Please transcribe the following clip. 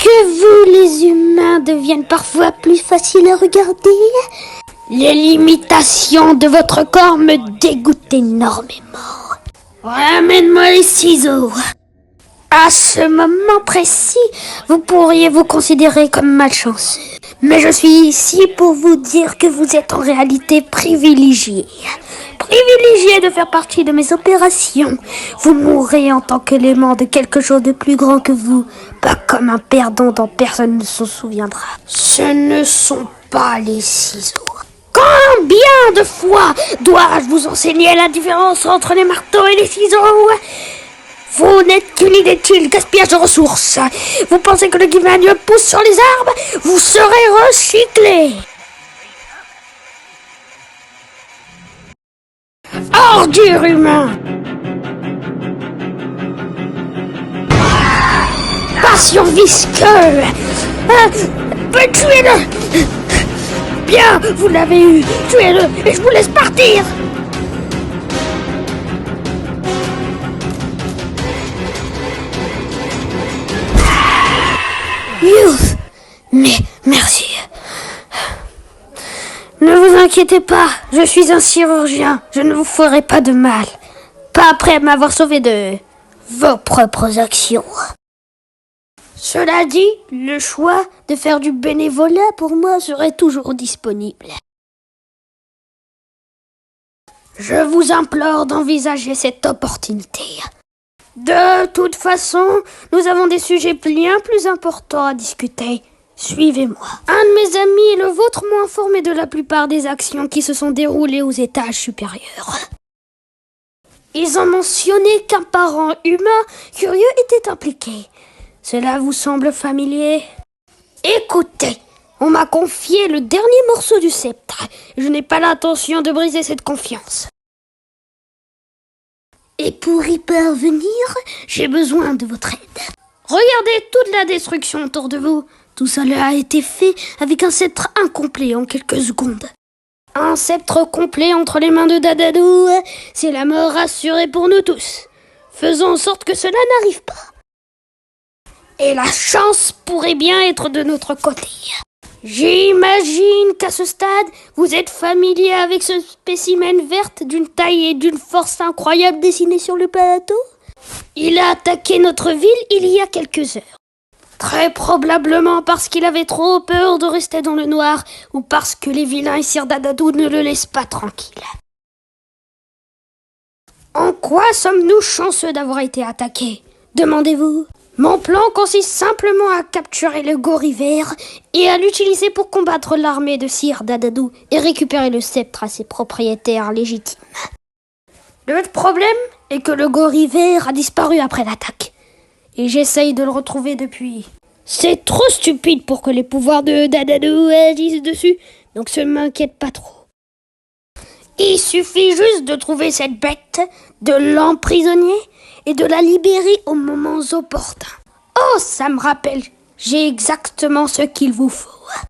que vous, les humains, deviennent parfois plus faciles à regarder? Les limitations de votre corps me dégoûtent énormément. Ramène-moi les ciseaux. À ce moment précis, vous pourriez vous considérer comme malchanceux. Mais je suis ici pour vous dire que vous êtes en réalité privilégié. Privilégié de faire partie de mes opérations. Vous mourrez en tant qu'élément de quelque chose de plus grand que vous. Pas comme un perdant dont personne ne se souviendra. Ce ne sont pas les ciseaux. Combien de fois dois-je vous enseigner la différence entre les marteaux et les ciseaux? Vous n'êtes qu'une inutile gaspillage de ressources. Vous pensez que le guimalion pousse sur les arbres? Vous serez recyclé. Ordure humain. Passion visqueux. Tuez-le. Bien, vous l'avez eu. Tuez-le et je vous laisse partir. Youth, mais merci. Ne vous inquiétez pas, je suis un chirurgien. Je ne vous ferai pas de mal. Pas après m'avoir sauvé de vos propres actions. Cela dit, le choix de faire du bénévolat pour moi serait toujours disponible. Je vous implore d'envisager cette opportunité. De toute façon, nous avons des sujets bien plus importants à discuter. Suivez-moi. Un de mes amis et le vôtre m'ont informé de la plupart des actions qui se sont déroulées aux étages supérieurs. Ils ont mentionné qu'un parent humain curieux était impliqué. Cela vous semble familier? Écoutez, on m'a confié le dernier morceau du sceptre. Je n'ai pas l'intention de briser cette confiance. Et pour y parvenir, j'ai besoin de votre aide. Regardez toute la destruction autour de vous. Tout cela a été fait avec un sceptre incomplet en quelques secondes. Un sceptre complet entre les mains de Dadadou, c'est la mort assurée pour nous tous. Faisons en sorte que cela n'arrive pas. Et la chance pourrait bien être de notre côté. J'imagine qu'à ce stade, vous êtes familier avec ce spécimen verte d'une taille et d'une force incroyable dessiné sur le plateau. Il a attaqué notre ville il y a quelques heures. Très probablement parce qu'il avait trop peur de rester dans le noir ou parce que les vilains et Sir Dadadou ne le laissent pas tranquille. En quoi sommes-nous chanceux d'avoir été attaqués? Demandez-vous. Mon plan consiste simplement à capturer le gorille vert et à l'utiliser pour combattre l'armée de Sir Dadadou et récupérer le sceptre à ses propriétaires légitimes. Le problème est que le gorille vert a disparu après l'attaque. Et j'essaye de le retrouver depuis. C'est trop stupide pour que les pouvoirs de Dadadou agissent dessus, donc ça ne m'inquiète pas trop. Il suffit juste de trouver cette bête, de l'emprisonner et de la libérer aux moments opportuns. Oh, ça me rappelle, j'ai exactement ce qu'il vous faut.